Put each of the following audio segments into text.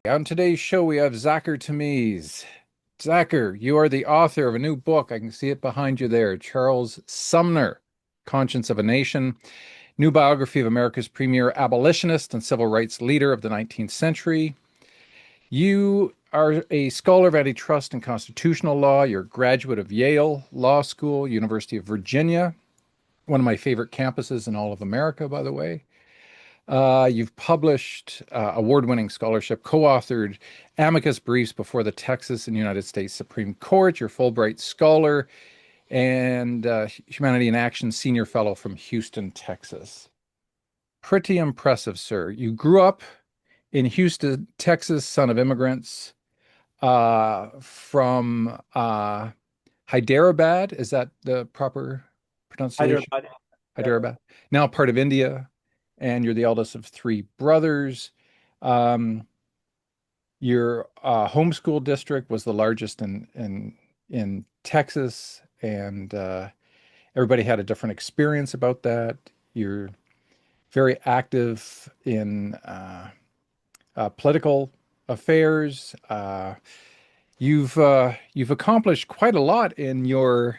On today's show, we have Zaakir Tameez. Zaakir, you are the author of a new book. I can see it behind you there. Charles Sumner, Conscience of a Nation, new biography of America's premier abolitionist and civil rights leader of the 19th century. You are a scholar of antitrust and constitutional law. You're a graduate of Yale Law School, University of Virginia, one of my favorite campuses in all of America, by the way. You've published award-winning scholarship, co-authored amicus briefs before the Texas and United States Supreme Court. You're Fulbright Scholar and Humanity in Action Senior Fellow from Houston, Texas. Pretty impressive, sir. You grew up in Houston, Texas, son of immigrants from Hyderabad. Is that the proper pronunciation? Hyderabad. Yeah. Hyderabad. Now part of India, and you're the eldest of three brothers. Um, your homeschool district was the largest in Texas, and everybody had a different experience about that. You're very active in political affairs. You've accomplished quite a lot in your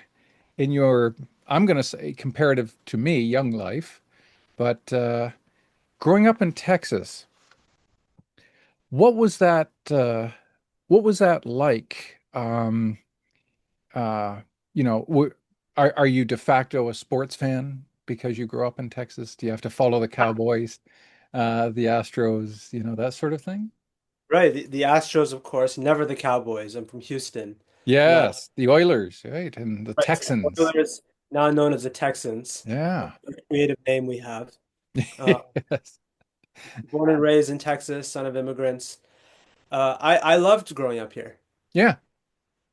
I'm going to say comparative to me young life. But growing up in Texas, what was that? What was that like? Uh, are you de facto a sports fan because you grew up in Texas? Do you have to follow the Cowboys, the Astros, that sort of thing? Right. The Astros, of course, never the Cowboys. I'm from Houston. Now, Yes, the Oilers, right, and the right, so Texans. Oilers, now known as the Texans, Yeah. a creative name we have. Uh, Yes. Born and raised in Texas, son of immigrants. I loved growing up here. Yeah.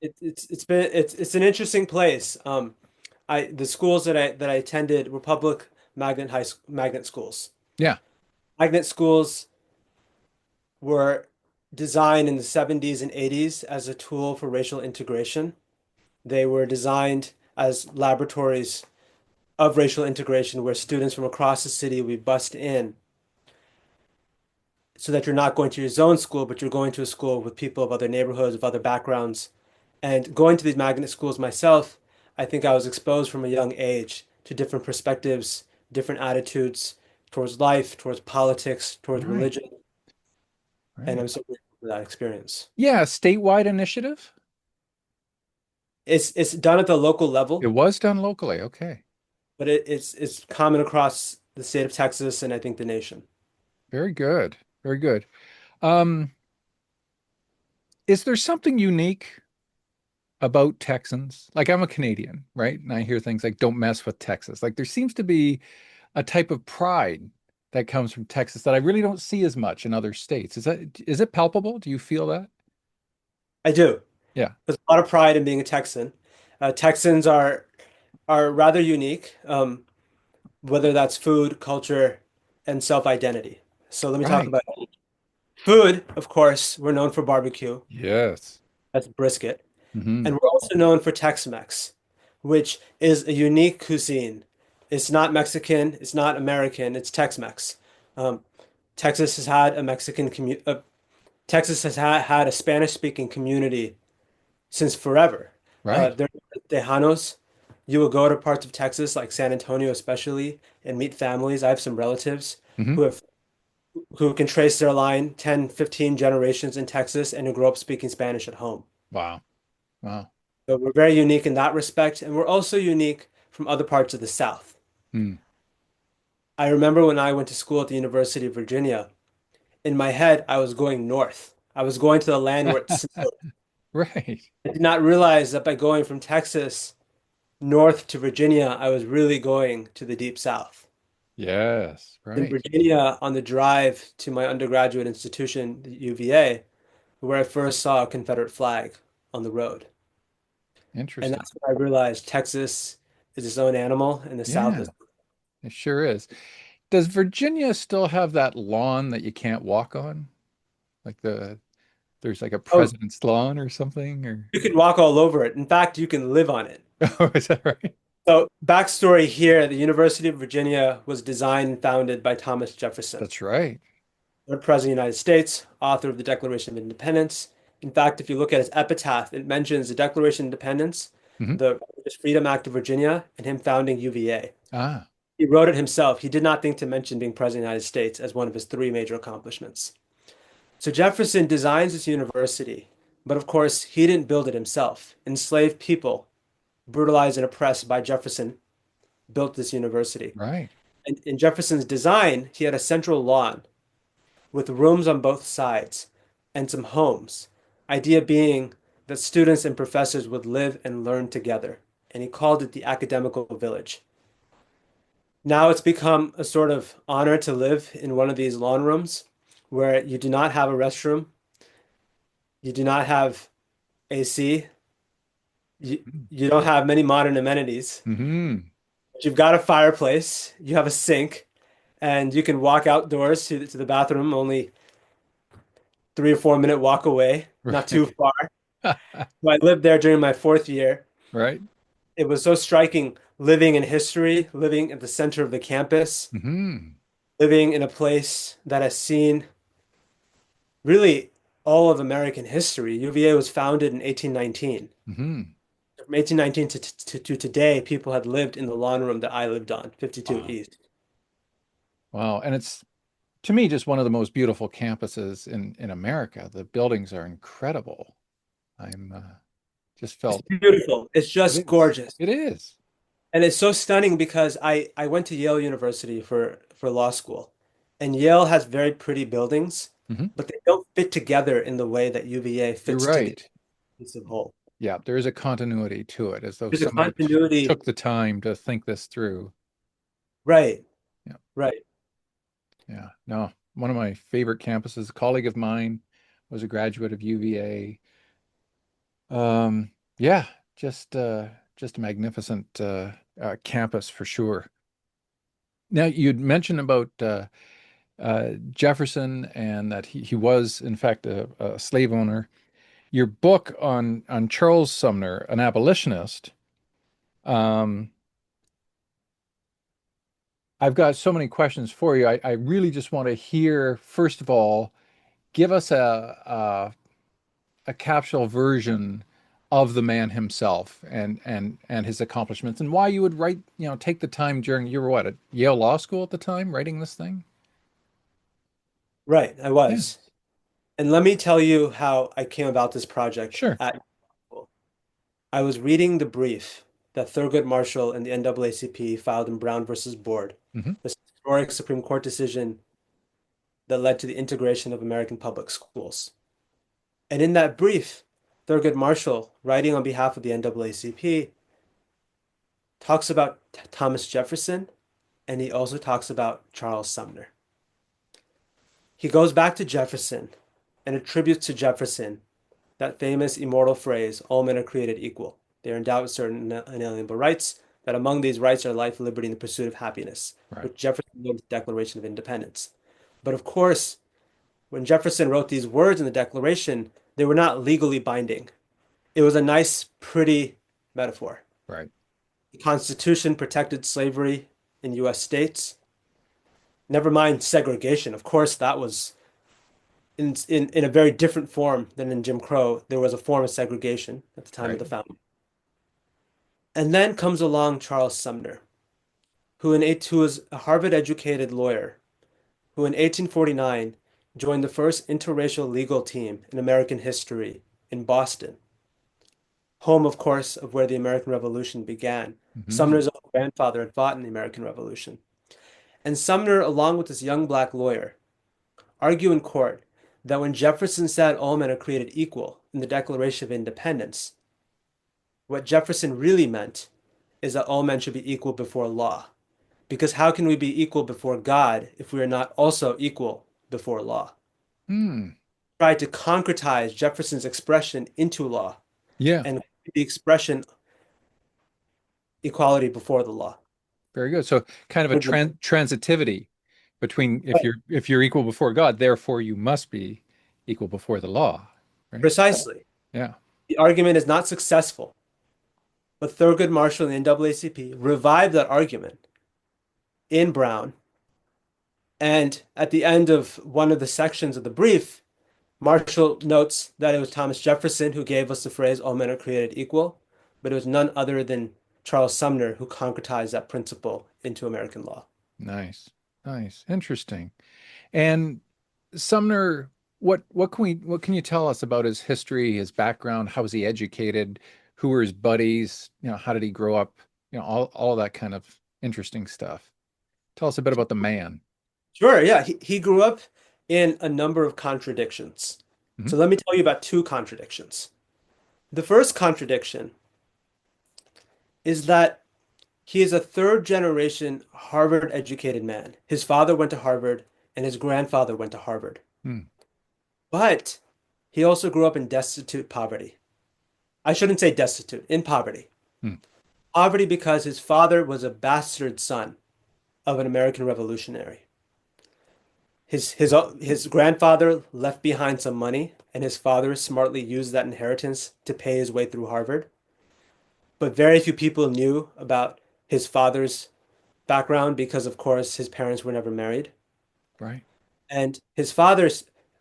It's an interesting place. The schools that I attended were public magnet schools. Yeah. Magnet schools were designed in the 70s and 80s as a tool for racial integration. They were designed as laboratories of racial integration where students from across the city would be bussed in so that you're not going to your zone school, but you're going to a school with people of other neighborhoods, of other backgrounds. And going to these magnet schools myself, I think I was exposed from a young age to different perspectives, different attitudes towards life, towards politics, towards Right. religion. And Right. I'm so grateful for that experience. Yeah. Statewide initiative. It's done at the local It level, was done locally. Okay. but it's common across the state of Texas and I think the nation. Very good. Very good. Um, is there something unique about Texans? Like I'm a Canadian, right? And I hear things like don't mess with Texas. Like there seems to be a type of pride that comes from Texas that I really don't see as much in other states. Is it palpable? Do you feel that? I do. Yeah. There's a lot of pride in being a Texan. Texans are rather unique, whether that's food, culture, and self-identity. So let me talk Right. about food. Of course, we're known for barbecue. Yes. That's brisket. Hmm. And we're also known for Tex-Mex, which is a unique cuisine. It's not Mexican, it's not American, it's Tex-Mex. Um, Texas has had a Mexican commu Texas has had a Spanish-speaking community since forever. Right. They're Tejanos. You will go to parts of Texas, like San Antonio especially, and meet families. I have some relatives Hmm. who have who can trace their line 10, 15 generations in Texas and who grew up speaking Spanish at home. Wow. Wow. So we're very unique in that respect, and we're also unique from other parts of the South. Mm. I remember when I went to school at the University of Virginia, in my head, I was going north. I was going to the land where it snowed. Right. I did not realize that by going from Texas north to Virginia, I was really going to the deep South. Yes. In Right. Virginia, on the drive to my undergraduate institution, the UVA, where I first saw a Confederate flag on the road. And Interesting. that's when I realized Texas is its own animal and the South Yeah, is. it sure is. Does Virginia still have that lawn that you can't walk on? Like there's like a Oh, president's lawn or something or you can walk all over it. In fact, you can live on it. oh, is that right? So, backstory here, the University of Virginia was designed and founded by Thomas Jefferson. That's right. the President of the United States, author of the Declaration of Independence. In fact, if you look at his epitaph, it mentions the Declaration of Independence, Hmm. the Freedom Act of Virginia, and him founding UVA. Ah, He wrote it himself. He did not think to mention being President of the United States as one of his three major accomplishments. So Jefferson designs this university, but of course, he didn't build it himself. Enslaved people, brutalized and oppressed by Jefferson, built this university. right. And in Jefferson's design, he had a central lawn with rooms on both sides and some homes. Idea being that students and professors would live and learn together. And he called it the academical village. Now it's become a sort of honor to live in one of these lawn rooms where you do not have a restroom, you do not have AC, you don't have many modern amenities, Mm-hmm. but you've got a fireplace, you have a sink, and you can walk outdoors to the bathroom only 3 or 4 minute walk away, not too Right. far. So I lived there during my fourth year. Right. It was so striking living in history, living at the center of the campus, Mm-hmm. living in a place that has seen really all of American history. UVA was founded in 1819. Mm-hmm. From 1819 to today, people had lived in the lawn room that I lived on, 52 Wow. East. Wow. And it's to me just one of the most beautiful campuses in America. The buildings are incredible. I'm just It's felt beautiful. It's it just is. gorgeous. It is. And it's so stunning because I went to Yale University for law school. And Yale has very pretty buildings, Hmm. but they don't fit together in the way that UVA You're fits together right. as a whole. Yeah, there is a continuity to it, as though There's a somebody continuity. took the time to think this through. Right, Yeah, right. yeah. No, one of my favorite campuses, a colleague of mine was a graduate of UVA. Yeah, just a magnificent campus for sure. Now, you'd mentioned about Jefferson and that he was, in fact, a slave owner. Your book on Charles Sumner, an abolitionist. Um, I've got so many questions for you. I really just want to hear, first of all, give us a capsule version of the man himself and his accomplishments and why you would write, take the time during you were what, at Yale Law School at the time, writing this thing? Right, I Yeah, was. And let me tell you how I came about this project sure. at school. I was reading the brief that Thurgood Marshall and the NAACP filed in Brown versus Board, Hmm. the historic Supreme Court decision that led to the integration of American public schools. And in that brief, Thurgood Marshall, writing on behalf of the NAACP, talks about Thomas Jefferson and he also talks about Charles Sumner. He goes back to Jefferson and attributes to Jefferson that famous immortal phrase, all men are created equal. They are endowed with certain inalienable rights, that among these rights are life, liberty, and the pursuit of happiness, Right. which Jefferson wrote in the Declaration of Independence. But of course, when Jefferson wrote these words in the Declaration, they were not legally binding. It was a nice, pretty metaphor. Right. The Constitution protected slavery in US states. Never mind segregation. Of course, that was in a very different form than in Jim Crow. There was a form of segregation at the time of Right. the founding. And then comes along Charles Sumner, who was a Harvard-educated lawyer, who in 1849 joined the first interracial legal team in American history in Boston, home, of course, of where the American Revolution began. Hmm. Sumner's own grandfather had fought in the American Revolution. And Sumner, along with this young black lawyer, argue in court that when Jefferson said all men are created equal in the Declaration of Independence, what Jefferson really meant is that all men should be equal before law. Because how can we be equal before God if we are not also equal before law? Hmm. Tried to concretize Jefferson's expression into law Yeah. and the expression equality before the law. Very good. So kind of a transitivity between if you're equal before God, therefore you must be equal before the law, right? Precisely. Yeah. The argument is not successful, but Thurgood Marshall and the NAACP revived that argument in Brown And at the end of one of the sections of the brief, Marshall notes that it was Thomas Jefferson who gave us the phrase, all men are created equal, but it was none other than Charles Sumner who concretized that principle into American law. Nice. Nice. Interesting. And Sumner, what can you tell us about his history, his background? How was he educated? Who were his buddies? How did he grow up? All that kind of interesting stuff. Tell us a bit about the man. Sure, yeah. He grew up in a number of contradictions. Hmm. So let me tell you about two contradictions. The first contradiction is that he is a third generation Harvard educated man. His father went to Harvard and his grandfather went to Harvard. Hmm. But he also grew up in destitute poverty. I shouldn't say destitute, in poverty. Hmm. Poverty because his father was a bastard son of an American revolutionary. His grandfather left behind some money, and his father smartly used that inheritance to pay his way through Harvard. But very few people knew about his father's background because, of course, his parents were never married. Right. And his father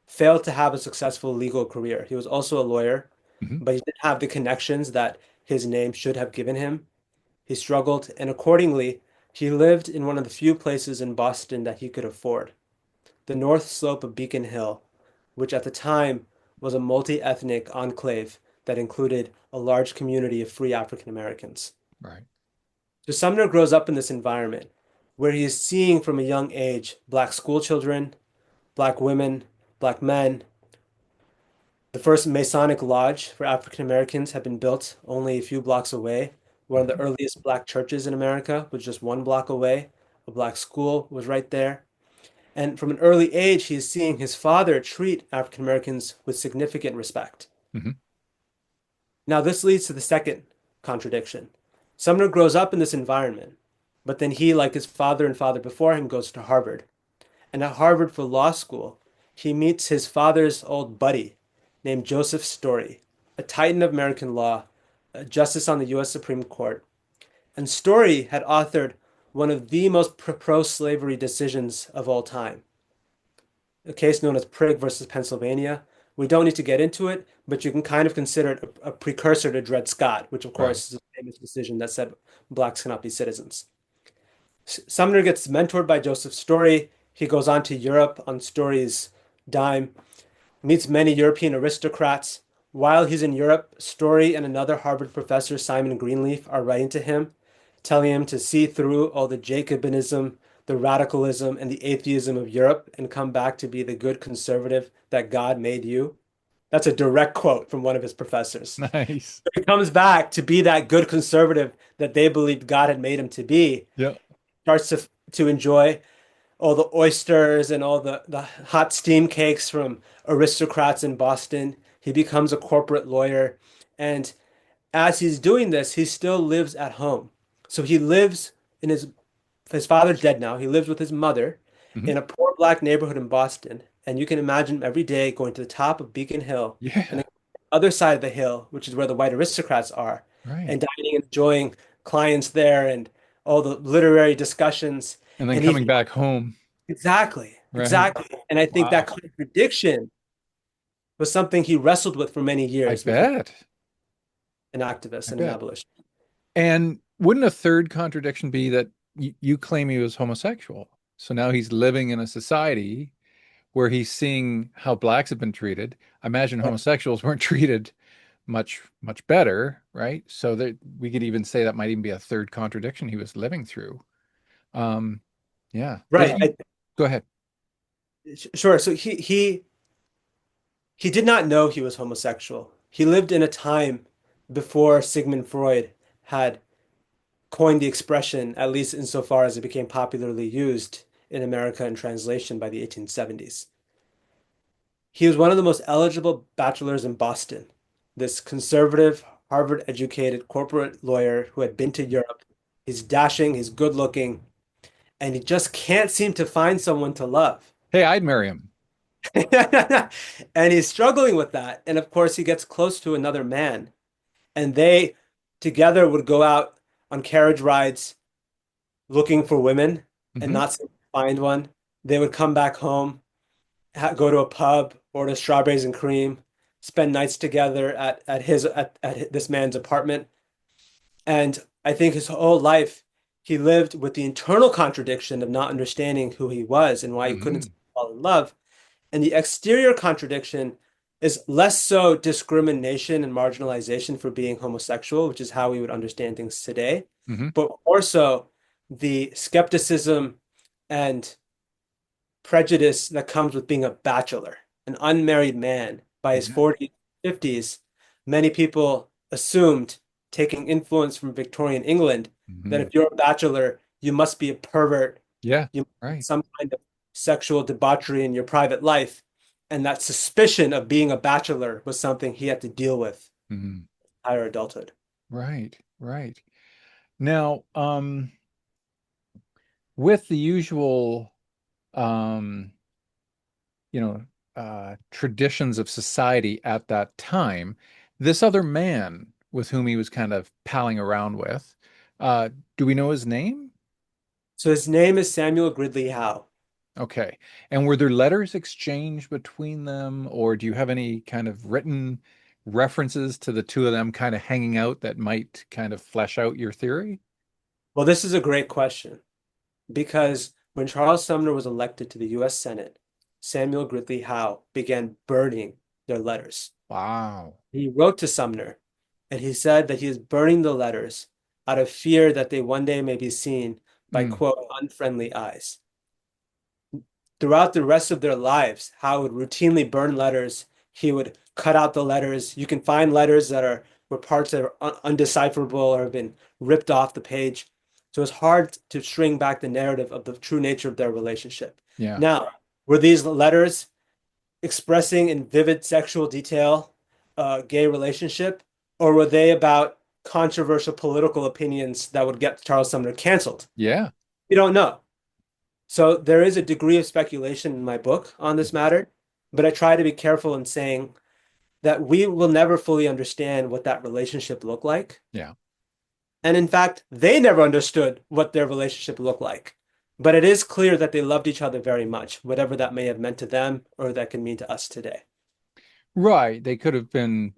failed to have a successful legal career. He was also a lawyer, Hmm. but he didn't have the connections that his name should have given him. He struggled, and accordingly, he lived in one of the few places in Boston that he could afford, the north slope of Beacon Hill, which at the time was a multi-ethnic enclave that included a large community of free African Americans. Right. So Sumner grows up in this environment where he is seeing from a young age black school children, black women, black men. The first Masonic lodge for African Americans had been built only a few blocks away. One of the Hmm. earliest black churches in America was just one block away. A black school was right there. And from an early age, he is seeing his father treat African Americans with significant respect. Hmm. Now, this leads to the second contradiction. Sumner grows up in this environment, but then he, like his father and father before him, goes to Harvard. And at Harvard for law school, he meets his father's old buddy named Joseph Story, a titan of American law, a justice on the U.S. Supreme Court. And Story had authored one of the most pro-slavery decisions of all time, a case known as Prigg versus Pennsylvania. We don't need to get into it, but you can kind of consider it a precursor to Dred Scott, which of Right. course is a famous decision that said blacks cannot be citizens. Sumner gets mentored by Joseph Story. He goes on to Europe on Story's dime, meets many European aristocrats. While he's in Europe, Story and another Harvard professor, Simon Greenleaf, are writing to him, telling him to see through all the Jacobinism, the radicalism, and the atheism of Europe and come back to be the good conservative that God made you. That's a direct quote from one of his professors. Nice. He comes back to be that good conservative that they believed God had made him to be, Yeah. starts to enjoy all the oysters and all the hot steam cakes from aristocrats in Boston. He becomes a corporate lawyer. And as he's doing this, he still lives at home. So he lives in his father's dead now. He lives with his mother Hmm. in a poor black neighborhood in Boston. And you can imagine every day going to the top of Beacon Hill and Yeah. the other side of the hill, which is where the white aristocrats are, Right. and dining and enjoying clients there and all the literary discussions. And then And he coming back home. Exactly, Right. exactly. And I think that Wow. contradiction was something he wrestled with for many I years before bet. an activist I and an bet. abolitionist. And wouldn't a third contradiction be that you claim he was homosexual? So now he's living in a society where he's seeing how blacks have been treated. I imagine homosexuals weren't treated much better, right? So that we could even say that might even be a third contradiction he was living through. Um, yeah. Does Right. he go ahead? Sure. So he did not know he was homosexual. He lived in a time before Sigmund Freud had coined the expression, at least insofar as it became popularly used in America in translation by the 1870s. He was one of the most eligible bachelors in Boston, this conservative, Harvard educated corporate lawyer who had been to Europe. He's dashing, he's good looking, and he just can't seem to find someone to love. Hey, I'd marry him. And he's struggling with that. And of course, he gets close to another man, and they together would go out on carriage rides looking for women and Hmm. not seem to find one. They would come back home, go to a pub, order strawberries and cream, spend nights together at this man's apartment. And I think his whole life he lived with the internal contradiction of not understanding who he was and why he couldn't Hmm. fall in love. And the exterior contradiction is less so discrimination and marginalization for being homosexual, which is how we would understand things today, Hmm. but more so the skepticism and prejudice that comes with being a bachelor, an unmarried man by his Yeah. 40s, 50s. Many people assumed, taking influence from Victorian England, that Hmm. if you're a bachelor, you must be a pervert, Yeah. you Right. some kind of sexual debauchery in your private life. And that suspicion of being a bachelor was something he had to deal with Hmm. higher adulthood. Right. Right. Now, with the usual, um, you know, traditions of society at that time, this other man with whom he was kind of palling around with, uh, do we know his name? So his name is Samuel Gridley Howe. Okay. And were there letters exchanged between them, or do you have any kind of written references to the two of them kind of hanging out that might kind of flesh out your theory? Well, this is a great question because when Charles Sumner was elected to the US Senate, Samuel Gridley Howe began burning their letters. Wow. He wrote to Sumner and he said that he is burning the letters out of fear that they one day may be seen by, Mm, quote, unfriendly eyes. Throughout the rest of their lives, Howe would routinely burn letters. He would cut out the letters. You can find letters that are where parts that are undecipherable or have been ripped off the page. So it's hard to string back the narrative of the true nature of their relationship. yeah. Now, were these letters expressing in vivid sexual detail a gay relationship, or were they about controversial political opinions that would get Charles Sumner canceled? Yeah. We don't know. So there is a degree of speculation in my book on this matter, but I try to be careful in saying that we will never fully understand what that relationship looked like. Yeah. And in fact, they never understood what their relationship looked like. But it is clear that they loved each other very much, whatever that may have meant to them or that can mean to us today. Right. They could have been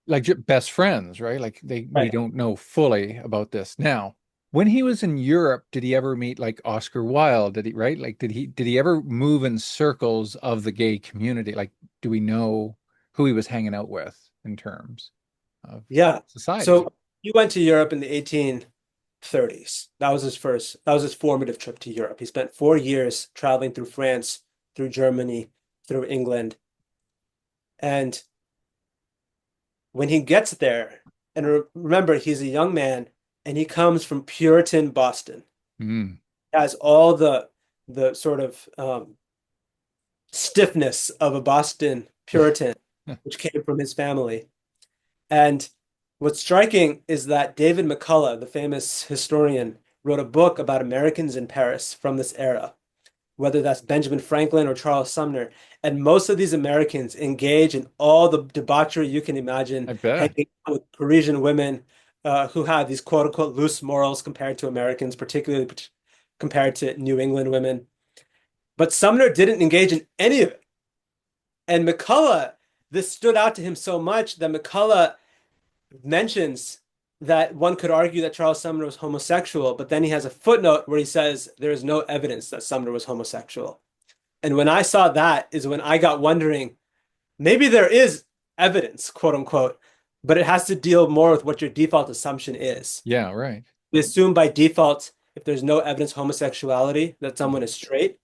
like best friends, right? Like we Right. don't know fully about this. Now, when he was in Europe, did he ever meet like Oscar Wilde? Did he, right? Like did he ever move in circles of the gay community? Like, do we know who he was hanging out with in terms of Yeah. society? So he went to Europe in the 1830s. That was his formative trip to Europe. He spent 4 years traveling through France, through Germany, through England. And when he gets there, and remember, he's a young man and he comes from Puritan Boston, Mm. has all the sort of stiffness of a Boston Puritan, which came from his family. And what's striking is that David McCullough, the famous historian, wrote a book about Americans in Paris from this era, whether that's Benjamin Franklin or Charles Sumner. And most of these Americans engage in all the debauchery you can imagine, I bet. hanging out with Parisian women who have these quote unquote loose morals compared to Americans, particularly compared to New England women. But Sumner didn't engage in any of it. And McCullough, this stood out to him so much that McCullough mentions that one could argue that Charles Sumner was homosexual, but then he has a footnote where he says there is no evidence that Sumner was homosexual. And when I saw that is when I got wondering, maybe there is evidence, quote unquote, but it has to deal more with what your default assumption is. Yeah, right. We assume by default, if there's no evidence of homosexuality, that someone is straight,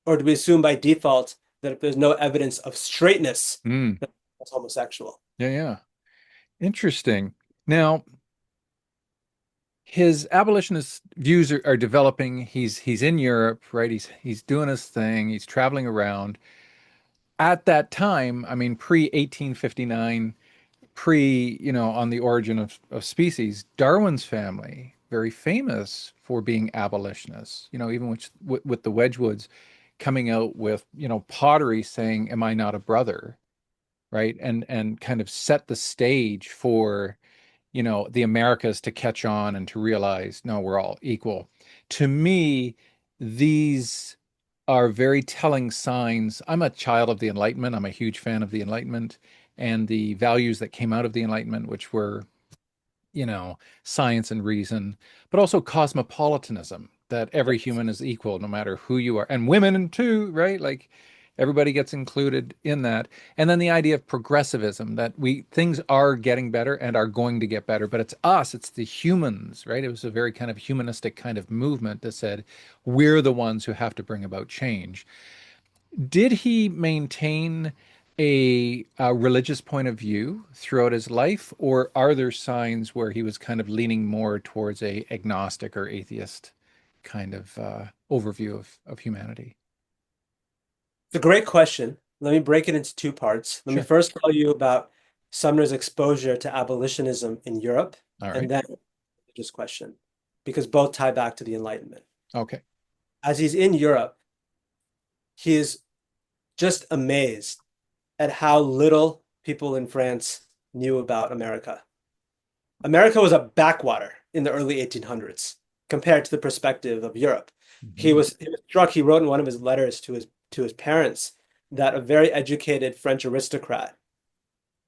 or do we assume by default that if there's no evidence of straightness, Mm. that it's homosexual? Yeah, yeah. Interesting. Now, his abolitionist views are developing. He's in Europe, right? He's doing his thing. He's traveling around. At that time, I mean, pre 1859, pre, on the origin of species, Darwin's family, very famous for being abolitionists, even with the Wedgwoods coming out with, pottery saying, "Am I not a brother?" Right? And kind of set the stage for, the Americas to catch on and to realize, no, we're all equal. To me, these are very telling signs. I'm a child of the Enlightenment. I'm a huge fan of the Enlightenment and the values that came out of the Enlightenment, which were, science and reason, but also cosmopolitanism, that every human is equal no matter who you are, and women too, right? Like everybody gets included in that. And then the idea of progressivism, that things are getting better and are going to get better, but it's us, it's the humans, right? It was a very kind of humanistic kind of movement that said we're the ones who have to bring about change. Did he maintain a religious point of view throughout his life, or are there signs where he was kind of leaning more towards a agnostic or atheist kind of overview of humanity? It's a great question. Let me break it into two parts. Let me Sure. first tell you about Sumner's exposure to abolitionism in Europe, All and right. then just question, because both tie back to the Enlightenment. Okay. As he's in Europe, he is just amazed at how little people in France knew about America. America was a backwater in the early 1800s compared to the perspective of Europe. Mhm. He was struck, he wrote in one of his letters to his parents that a very educated French aristocrat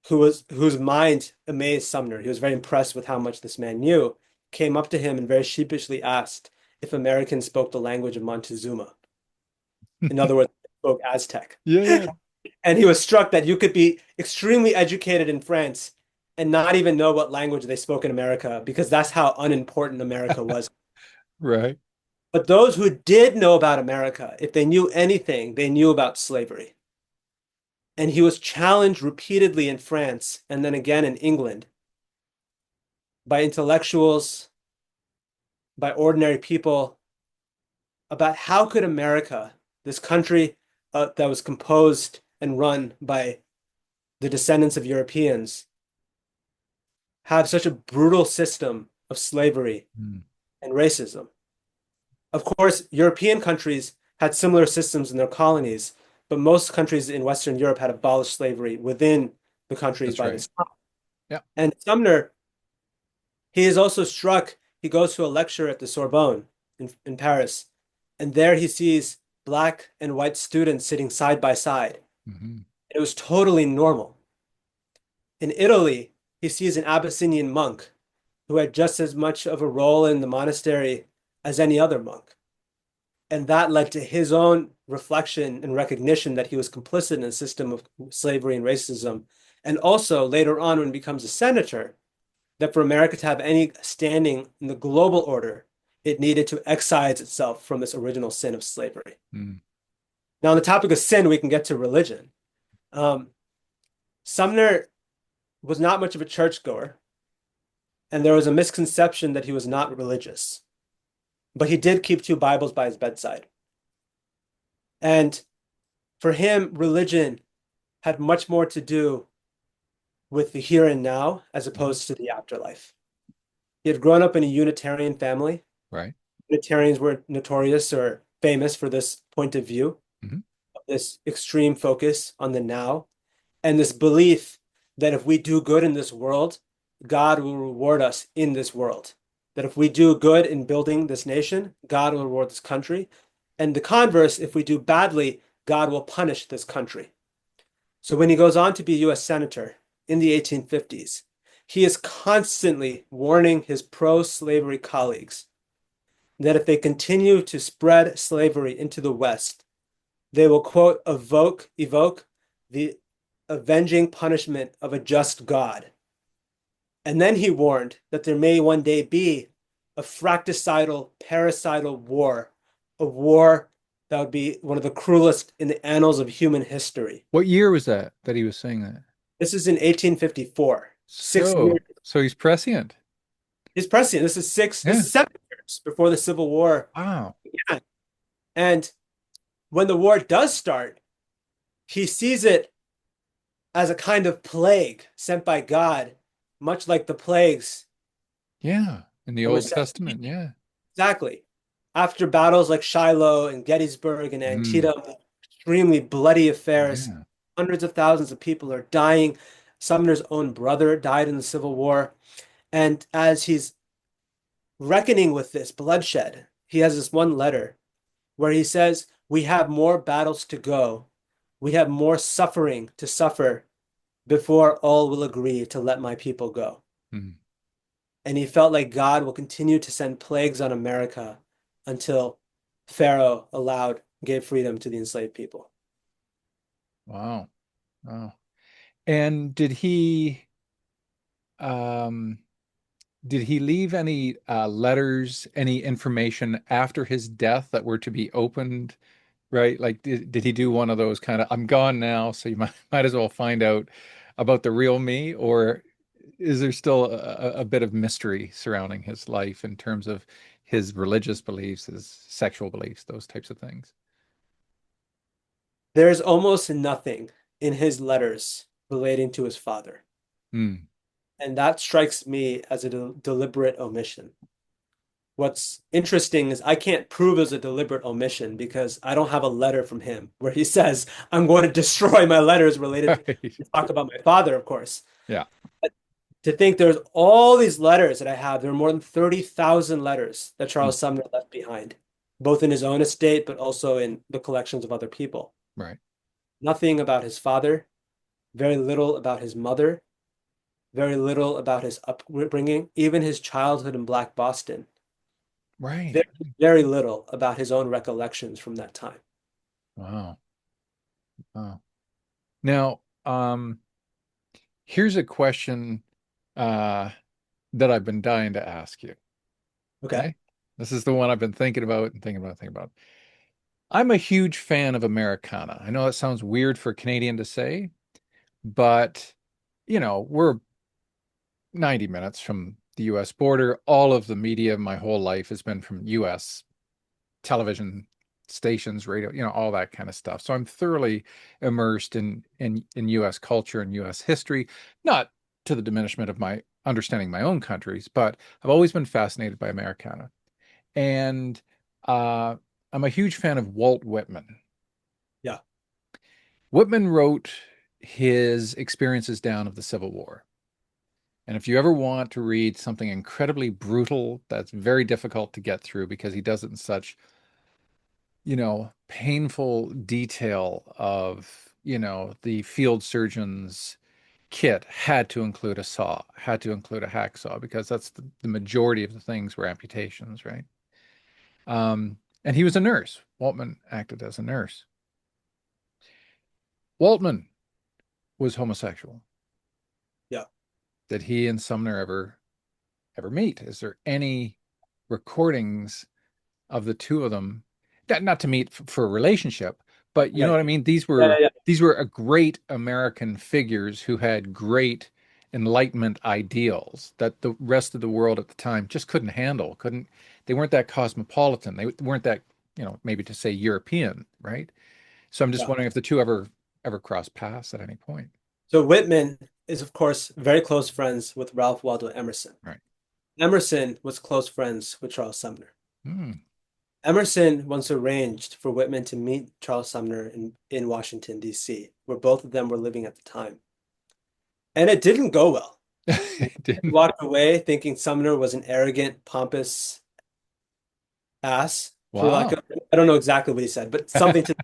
whose mind amazed Sumner, he was very impressed with how much this man knew, came up to him and very sheepishly asked if Americans spoke the language of Montezuma. In other words, they spoke Aztec. Yeah, yeah. And he was struck that you could be extremely educated in France and not even know what language they spoke in America because that's how unimportant America was. Right. But those who did know about America, if they knew anything, they knew about slavery. And he was challenged repeatedly in France and then again in England by intellectuals, by ordinary people about how could America, this country that was composed and run by the descendants of Europeans, have such a brutal system of slavery Mm. and racism. Of course, European countries had similar systems in their colonies, but most countries in Western Europe had abolished slavery within the countries That's by right. this time. Yeah. And Sumner, he is also struck, he goes to a lecture at the Sorbonne in Paris, and there he sees black and white students sitting side by side. Hmm. It was totally normal. In Italy, he sees an Abyssinian monk who had just as much of a role in the monastery as any other monk. And that led to his own reflection and recognition that he was complicit in a system of slavery and racism. And also later on, when he becomes a senator, that for America to have any standing in the global order, it needed to excise itself from this original sin of slavery. Mm. Now, on the topic of sin, we can get to religion. Um, Sumner was not much of a churchgoer, and there was a misconception that he was not religious, but he did keep two Bibles by his bedside. And for him, religion had much more to do with the here and now as Mhm. opposed to the afterlife. He had grown up in a Unitarian family. Right. Unitarians were notorious or famous for this point of view, Hmm. this extreme focus on the now, and this belief that if we do good in this world, God will reward us in this world. That if we do good in building this nation, God will reward this country. And the converse, if we do badly, God will punish this country. So when he goes on to be US Senator in the 1850s, he is constantly warning his pro-slavery colleagues that if they continue to spread slavery into the West, they will, quote, evoke the avenging punishment of a just God. And then he warned that there may one day be a fratricidal, parricidal war, a war that would be one of the cruelest in the annals of human history. What year was that he was saying that? This is in 1854, 6 years. So he's prescient. He's president. This Yeah. is 7 years before the Civil War Wow. began. And when the war does start, he sees it as a kind of plague sent by God, much like the plagues Yeah. In the that were Old sent. Testament. Yeah. Exactly. After battles like Shiloh and Gettysburg and Mm. Antietam, extremely bloody affairs, Yeah. hundreds of thousands of people are dying. Sumner's own brother died in the Civil War. And as he's reckoning with this bloodshed, he has this one letter where he says, we have more battles to go. We have more suffering to suffer before all will agree to let my people go. Mm. And he felt like God will continue to send plagues on America until Pharaoh gave freedom to the enslaved people. Wow. Wow. And um did he leave any letters, any information after his death that were to be opened, right? Like did he do one of those kind of I'm gone now, so you might as well find out about the real me, or is there still a bit of mystery surrounding his life in terms of his religious beliefs, his sexual beliefs, those types of things? There's almost nothing in his letters relating to his father. Hmm. And that strikes me as a deliberate omission. What's interesting is I can't prove it was a deliberate omission because I don't have a letter from him where he says, I'm going to destroy my letters related Right. to talk about my father, of course. Yeah. But to think there's all these letters that I have, there are more than 30,000 letters that Hmm. Charles Sumner left behind, both in his own estate, but also in the collections of other people. Right. Nothing about his father, very little about his mother, very little about his upbringing, even his childhood in Black Boston. Right. Very, very little about his own recollections from that time. Wow. Wow. Now, here's a question uh, that I've been dying to ask you. Okay. Okay. This is the one I've been thinking about and thinking about. I'm a huge fan of Americana. I know that sounds weird for a Canadian to say, but we're 90 minutes from the US border. All of the media my whole life has been from US television stations, radio, all that kind of stuff. So I'm thoroughly immersed in US culture and US history, not to the diminishment of my understanding my own countries, but I've always been fascinated by Americana. And uh, I'm a huge fan of Walt Whitman. Yeah. Whitman wrote his experiences down of the Civil War. And if you ever want to read something incredibly brutal that's very difficult to get through because he does it in such, painful detail of, the field surgeon's kit had to include a saw, had to include a hacksaw because that's the majority of the things were amputations, right? And he was a nurse. Waltman acted as a nurse. Waltman was homosexual. Yeah. Did he and Sumner ever meet? Is there any recordings of the two of them? Not to meet for a relationship, but you know Right. what I mean? These Yeah, were yeah, these were a great American figures who had great Enlightenment ideals that the rest of the world at the time just couldn't handle. Couldn't They weren't that cosmopolitan. They weren't that, maybe to say European, right? So I'm just yeah. wondering if the two ever crossed paths at any point. So Whitman is, of course, very close friends with Ralph Waldo Emerson. Right. Emerson was close friends with Charles Sumner. Hmm. Emerson once arranged for Whitman to meet Charles Sumner in Washington, D.C., where both of them were living at the time. And it didn't go well. It He didn't. walked away thinking Sumner was an arrogant, pompous ass, for lack Wow. of, I don't know exactly what he said, but something to,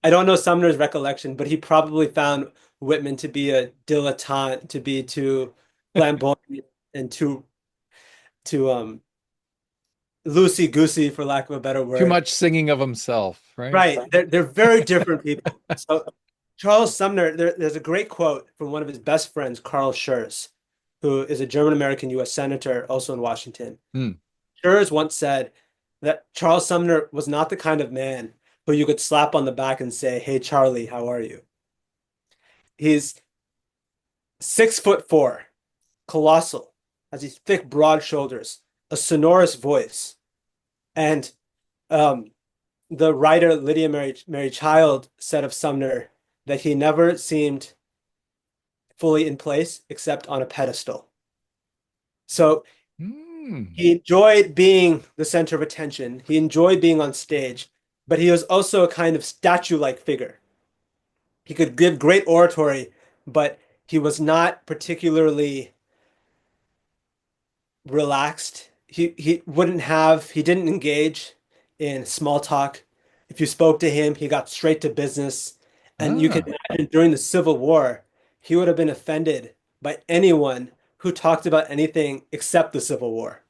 I don't know Sumner's recollection, but he probably found Whitman to be a dilettante, to be too flamboyant and too loosey-goosey, for lack of a better Too word. much singing of himself, right? Right. They're very different people. So Charles Sumner, there's a great quote from one of his best friends, Carl Schurz, who is a German-American U.S. senator, also in Washington. Hmm. Schurz once said that Charles Sumner was not the kind of man who you could slap on the back and say, "Hey, Charlie, how are you?" He's 6'4", colossal, has these thick, broad shoulders, a sonorous voice, and um, the writer Lydia Mary Child said of Sumner that he never seemed fully in place except on a pedestal. So Hmm. he enjoyed being the center of attention. He enjoyed being on stage, but he was also a kind of statue-like figure. He could give great oratory, but he was not particularly relaxed. He didn't engage in small talk. If you spoke to him, he got straight to business. And you can Ah, imagine during the Civil War, he would have been offended by anyone who talked about anything except the Civil War.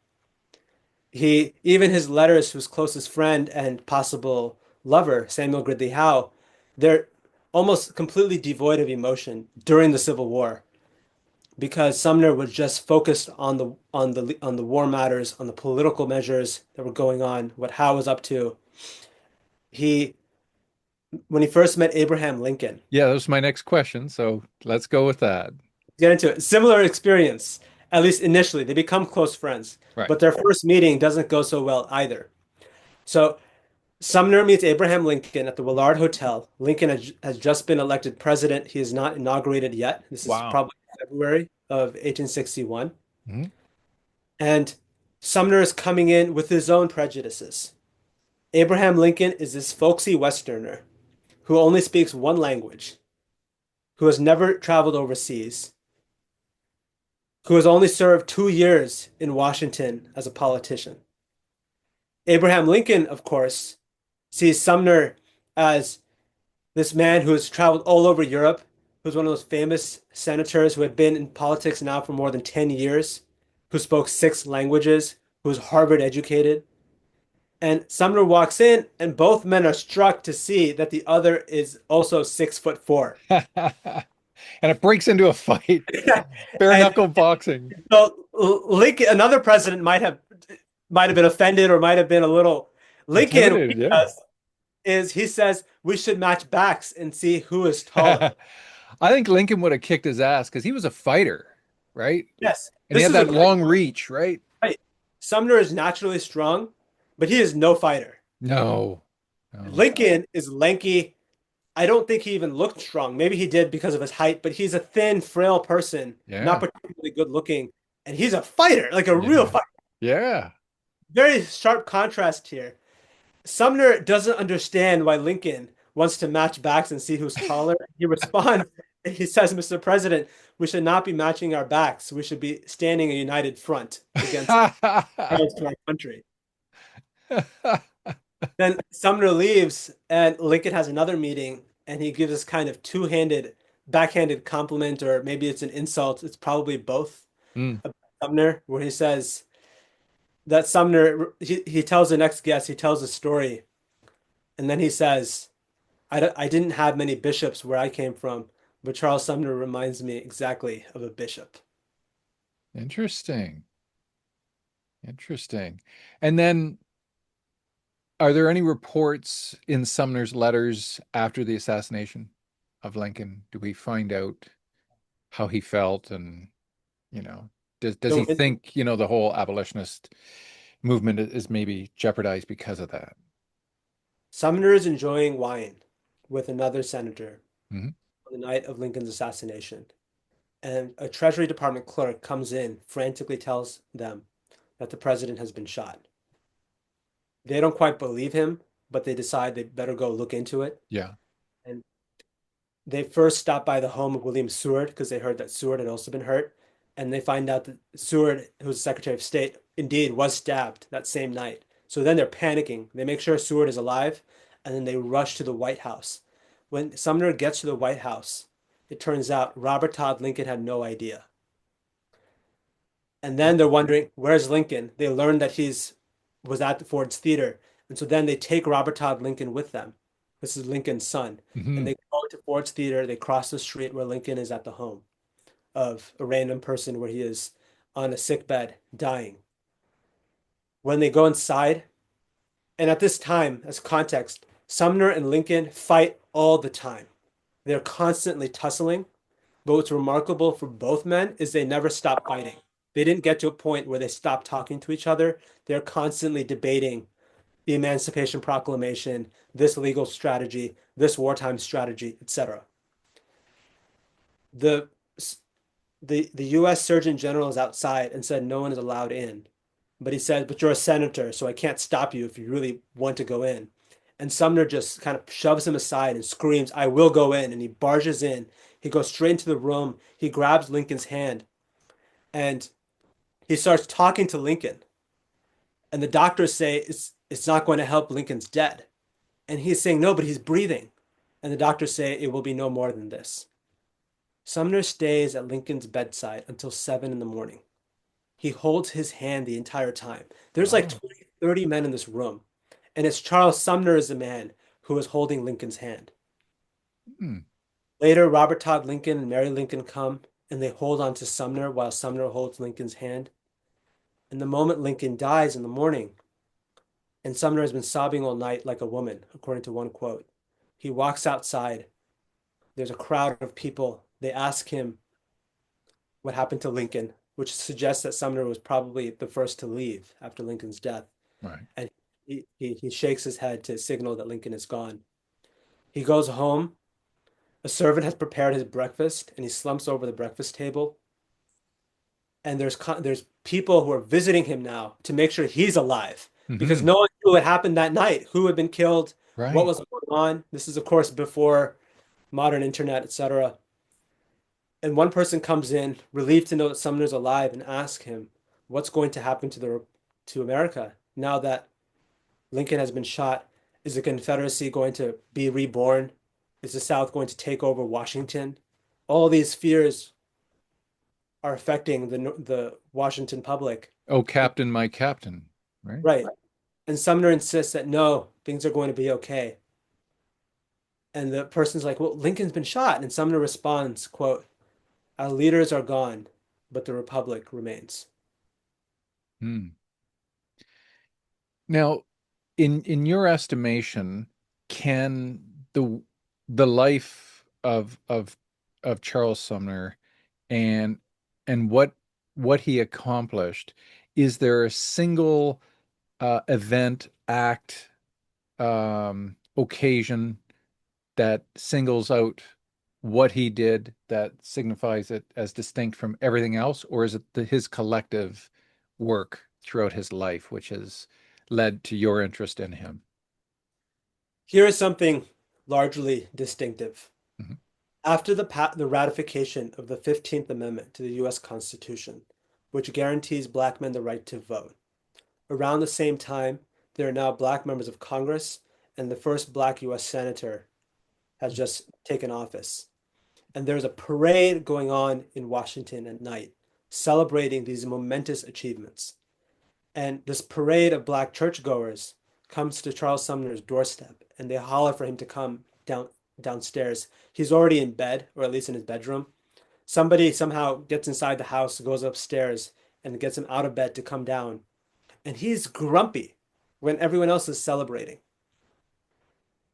He, even his letters to his closest friend and possible lover, Samuel Gridley Howe, they're almost completely devoid of emotion during the Civil War because Sumner was just focused on the war matters, on the political measures that were going on, what Howe was up to. He when he first met Abraham Lincoln, yeah, that was my next question. So let's go with that. get into it. Similar experience, at least initially. They become close friends, Right. but their first meeting doesn't go so well either. So Sumner meets Abraham Lincoln at the Willard Hotel. Lincoln has just been elected president. He is not inaugurated yet. This is Wow. probably February of 1861. Mhm. And Sumner is coming in with his own prejudices. Abraham Lincoln is this folksy Westerner who only speaks one language, who has never traveled overseas, who has only served 2 years in Washington as a politician. Abraham Lincoln, of course, sees Sumner as this man who has traveled all over Europe, who's one of those famous senators who had been in politics now for more than 10 years, who spoke 6 languages, who was Harvard educated. And Sumner walks in, and both men are struck to see that the other is also 6'4". And it breaks into a fight. Bare And knuckle boxing. so Lincoln, another president might have been offended or might have been a little. Lincoln, what Intimidated, he yeah. does is he says we should match backs and see who is taller. I think Lincoln would have kicked his ass because he was a fighter, right? Yes, And he this had is a that great long reach, right? fight. Sumner is naturally strong, but he is no fighter. No, no. Lincoln is lanky. I don't think he even looked strong. Maybe he did because of his height, but he's a thin, frail person, not Yeah, particularly good looking. And he's a fighter, like a real yeah, fighter. yeah. Very sharp contrast here. Sumner doesn't understand why Lincoln wants to match backs and see who's taller. He responds, he says, Mr. President, we should not be matching our backs. We should be standing a united front against perils to our country. Then Sumner leaves, and Lincoln has another meeting, and he gives this kind of two-handed, backhanded compliment, or maybe it's an insult. It's probably both. Mm, About Sumner, where he says that he tells the next guest, he tells a story, and then he says, I didn't have many bishops where I came from, but Charles Sumner reminds me exactly of a bishop. interesting. Interesting. And then, are there any reports in Sumner's letters after the assassination of Lincoln? Do we find out how he felt and, you know, does he So think, the whole abolitionist movement is maybe jeopardized because of that? Sumner is enjoying wine with another senator Hmm. on the night of Lincoln's assassination. And a Treasury Department clerk comes in, frantically tells them that the president has been shot. They don't quite believe him, but they decide they better go look into it. Yeah. And they first stop by the home of William Seward because they heard that Seward had also been hurt. And they find out that Seward, who was Secretary of State, indeed was stabbed that same night. So then they're panicking. They make sure Seward is alive, and then they rush to the White House. When Sumner gets to the White House, it turns out Robert Todd Lincoln had no idea. And then they're wondering, where's Lincoln? They learn that he's was at the Ford's Theater. And so then they take Robert Todd Lincoln with them. This is Lincoln's son. And Hmm. they go to Ford's Theater. They cross the street where Lincoln is at the home of a random person where he is on a sick bed dying. When they go inside, and at this time, as context, Sumner and Lincoln fight all the time. They're constantly tussling. But what's remarkable for both men is they never stop fighting. They didn't get to a point where they stopped talking to each other. They're constantly debating the Emancipation Proclamation, this legal strategy, this wartime strategy, etc. The the U.S. Surgeon General is outside and said no one is allowed in. But he said, but you're a senator, so I can't stop you if you really want to go in. And Sumner just kind of shoves him aside and screams, I will go in. And he barges in. He goes straight into the room. He grabs Lincoln's hand and he starts talking to Lincoln. And the doctors say it's not going to help. Lincoln's dead. And he's saying, no, but he's breathing. And the doctors say it will be no more than this. Sumner stays at Lincoln's bedside until 7 in the morning. He holds his hand the entire time. There's like Wow. 20, 30 men in this room. And it's Charles Sumner is the man who is holding Lincoln's hand. Hmm. Later, Robert Todd Lincoln and Mary Lincoln come and they hold on to Sumner while Sumner holds Lincoln's hand. And the moment Lincoln dies in the morning, and Sumner has been sobbing all night like a woman, according to one quote, he walks outside. There's a crowd of people. They ask him what happened to Lincoln, which suggests that Sumner was probably the first to leave after Lincoln's death. Right. And he shakes his head to signal that Lincoln is gone. He goes home. A servant has prepared his breakfast, and he slumps over the breakfast table. And there's people who are visiting him now to make sure he's alive because Hmm. no one knew what happened that night, who had been killed, what Right. was going on. This is, of course, before modern internet, etc. And one person comes in, relieved to know that Sumner's alive, and asks him, "What's going to happen to America now that Lincoln has been shot? Is the Confederacy going to be reborn? Is the South going to take over Washington?" All these fears are affecting the Washington public. Oh, Captain, my Captain. Right. Right. And Sumner insists that no, things are going to be okay. And the person's like, "Well, Lincoln's been shot." And Sumner responds, quote, "Our leaders are gone, but the Republic remains." Hmm. Now, in your estimation, can the life of Charles Sumner and what he accomplished, is there a single event, act, occasion that singles out what he did that signifies it as distinct from everything else, or is it his collective work throughout his life which has led to your interest in him? Here is something largely distinctive. Mhm. After the ratification of the 15th Amendment to the US Constitution, which guarantees black men the right to vote, around the same time, there are now black members of Congress, and the first black US senator has just taken office. And there's a parade going on in Washington at night celebrating these momentous achievements. And this parade of black churchgoers comes to Charles Sumner's doorstep and they holler for him to come downstairs. He's already in bed, or at least in his bedroom. Somebody somehow gets inside the house, goes upstairs, and gets him out of bed to come down. And he's grumpy when everyone else is celebrating.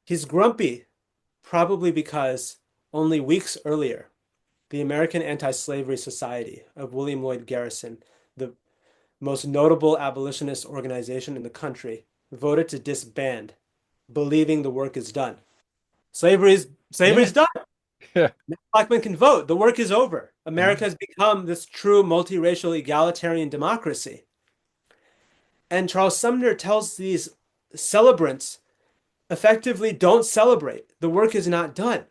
He's grumpy probably because only weeks earlier, the American Anti-Slavery Society of William Lloyd Garrison, the most notable abolitionist organization in the country, voted to disband, believing the work is done. Yeah. Slavery's done. Yeah. Now black men can vote. The work is over. Yeah. America has become this true multiracial egalitarian democracy. And Charles Sumner tells these celebrants effectively don't celebrate. The work is not done.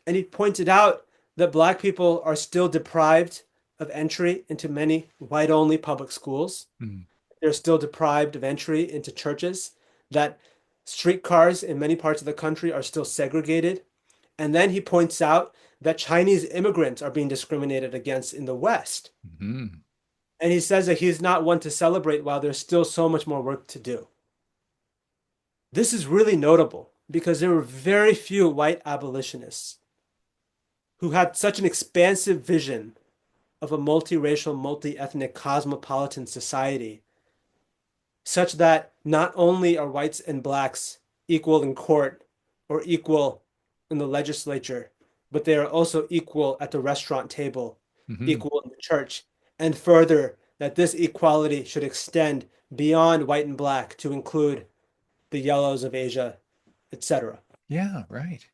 And he pointed out that black people are still deprived of entry into many white-only public schools. Mm. They're still deprived of entry into churches, that streetcars in many parts of the country are still segregated. And then he points out that Chinese immigrants are being discriminated against in the West. Mhm. And he says that he's not one to celebrate while there's still so much more work to do. This is really notable because there were very few white abolitionists who had such an expansive vision of a multiracial, multi-ethnic, cosmopolitan society, such that not only are whites and blacks equal in court or equal in the legislature, but they are also equal at the restaurant table, Mhm. equal in the church, and further, that this equality should extend beyond white and black to include the yellows of Asia, etc. Yeah, right.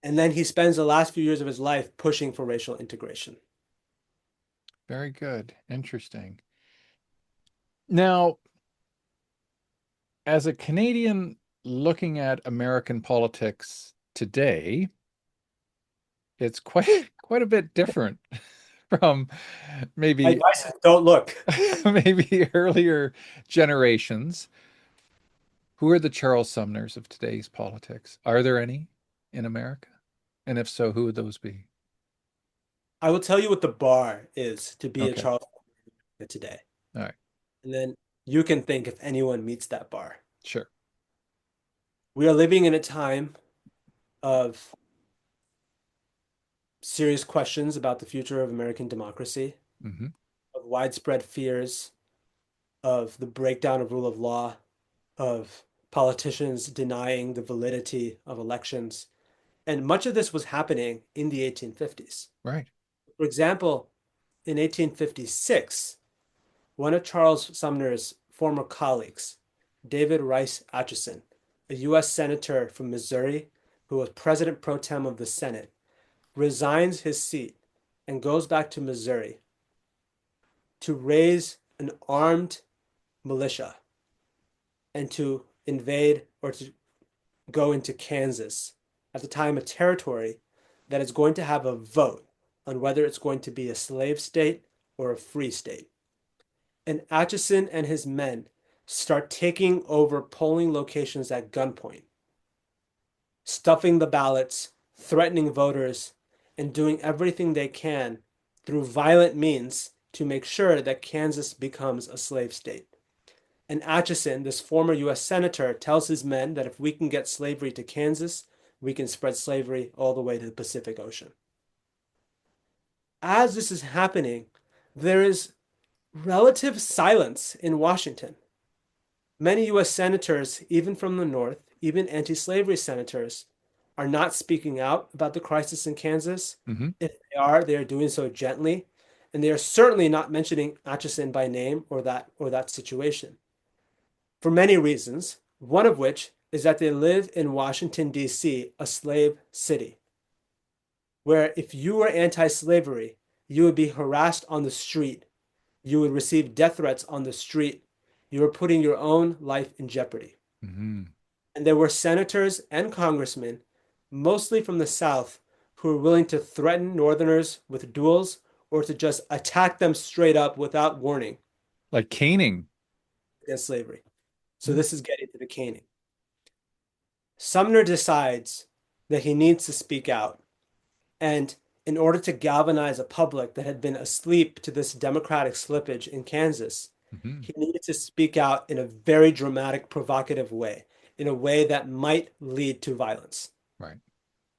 And then he spends the last few years of his life pushing for racial integration. Very good. Interesting. Now, as a Canadian looking at American politics today, it's quite quite a bit different from My maybe advice is don't look. maybe earlier generations. Who are the Charles Sumners of today's politics? Are there any in America? And if so, who would those be? I will tell you what the bar is to be a Okay. Charles Sumner today. All right. And then you can think if anyone meets that bar. Sure. We are living in a time of serious questions about the future of American democracy, Hmm. of widespread fears, of the breakdown of rule of law, of politicians denying the validity of elections. And much of this was happening in the 1850s. Right. For example, in 1856, one of Charles Sumner's former colleagues, David Rice Atchison, a U.S. Senator from Missouri who was President pro tem of the Senate, resigns his seat and goes back to Missouri to raise an armed militia and to invade or to go into Kansas, at the time a territory that is going to have a vote on whether it's going to be a slave state or a free state. And Atchison and his men start taking over polling locations at gunpoint, stuffing the ballots, threatening voters, and doing everything they can through violent means to make sure that Kansas becomes a slave state. And Atchison, this former US Senator, tells his men that if we can get slavery to Kansas, we can spread slavery all the way to the Pacific Ocean. As this is happening, there is relative silence in Washington. Many US senators, even from the North, even anti slavery senators, are not speaking out about the crisis in Kansas. Hmm. If they are doing so gently, and they are certainly not mentioning Atchison by name or that situation. For many reasons, one of which is that they live in Washington, D.C., a slave city, where if you were anti slavery, you would be harassed on the street, you would receive death threats on the street, you were putting your own life in jeopardy. Hmm. And there were senators and congressmen, mostly from the South, who were willing to threaten Northerners with duels or to just attack them straight up without warning Like caning. against slavery. So Hmm. this is getting to the caning. Sumner decides that he needs to speak out. And in order to galvanize a public that had been asleep to this democratic slippage in Kansas, Hmm. he needed to speak out in a very dramatic, provocative way, in a way that might lead to violence. Right.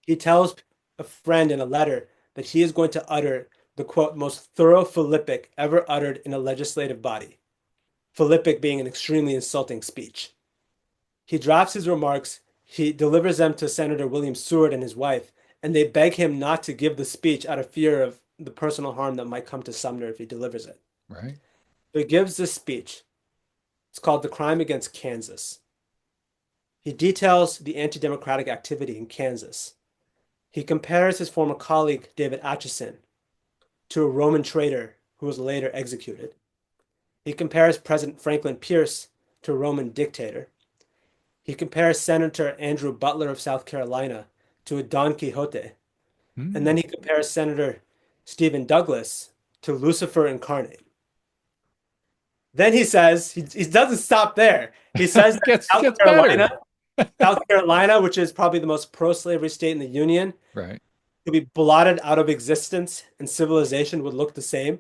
He tells a friend in a letter that he is going to utter the quote, most thorough philippic ever uttered in a legislative body. Philippic being an extremely insulting speech. He drafts his remarks, he delivers them to Senator William Seward and his wife, and they beg him not to give the speech out of fear of the personal harm that might come to Sumner if he delivers it. Right. So he gives this speech. It's called The Crime Against Kansas. He details the anti-democratic activity in Kansas. He compares his former colleague, David Atchison, to a Roman traitor who was later executed. He compares President Franklin Pierce to a Roman dictator. He compares Senator Andrew Butler of South Carolina to a Don Quixote. And then Hmm. he compares Senator Stephen Douglas to Lucifer incarnate. Then he says, he doesn't stop there. He says that Gets better. South Carolina, which is probably the most pro-slavery state in the Union, Right. could be blotted out of existence and civilization would look the same.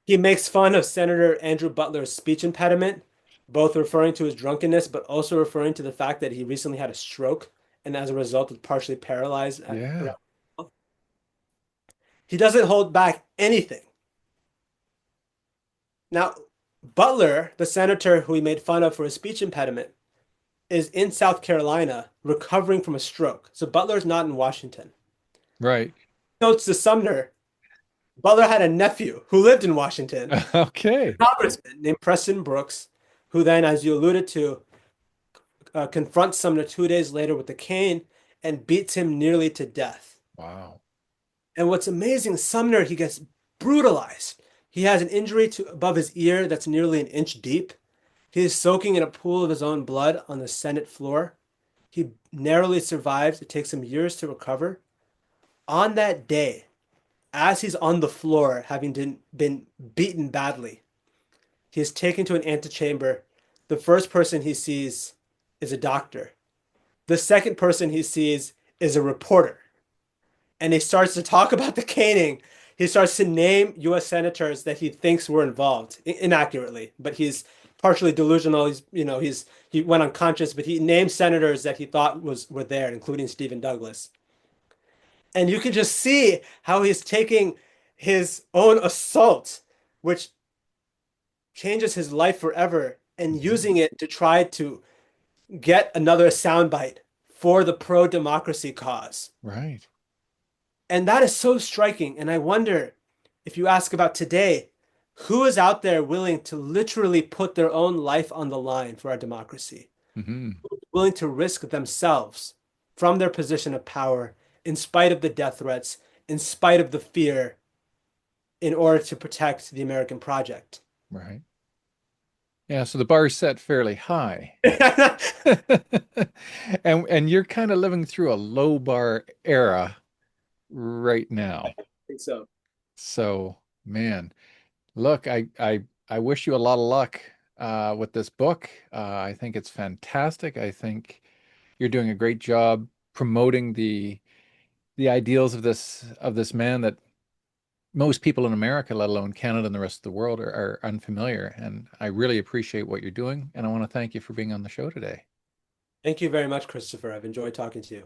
He makes fun of Senator Andrew Butler's speech impediment, both referring to his drunkenness, but also referring to the fact that he recently had a stroke and as a result was partially paralyzed Yeah. around. He doesn't hold back anything. Now, Butler, the senator who he made fun of for his speech impediment, is in South Carolina recovering from a stroke. So Butler's not in Washington. Right. Notes to Sumner, Butler had a nephew who lived in Washington, Okay. a congressman named Preston Brooks, who then, as you alluded to, confronts Sumner 2 days later with a cane and beats him nearly to death. Wow. And what's amazing, Sumner, he gets brutalized. He has an injury to above his ear that's nearly an inch deep. He is soaking in a pool of his own blood on the Senate floor. He narrowly survives. It takes him years to recover. On that day, as he's on the floor, having been beaten badly, He is taken to an antechamber. The first person he sees is a doctor. The second person he sees is a reporter. And he starts to talk about the caning. He starts to name U.S. senators that he thinks were involved inaccurately, but he's partially delusional. He went unconscious, but he named senators that he thought were there, including Stephen Douglas. And you can just see how he's taking his own assault, which changes his life forever, and using it to try to get another soundbite for the pro-democracy cause. Right. And that is so striking. And I wonder, if you ask about today, who is out there willing to literally put their own life on the line for our democracy? Mm-hmm. Willing to risk themselves from their position of power in spite of the death threats, in spite of the fear, in order to protect the American project. Right. Yeah, so the bar's set fairly high. And you're kind of living through a low bar era right now. I think so. So, man, look, I wish you a lot of luck with this book. I think it's fantastic. I think you're doing a great job promoting the ideals of this man that most people in America, let alone Canada and the rest of the world, are unfamiliar. And I really appreciate what you're doing. And I want to thank you for being on the show today. Thank you very much, Christopher. I've enjoyed talking to you.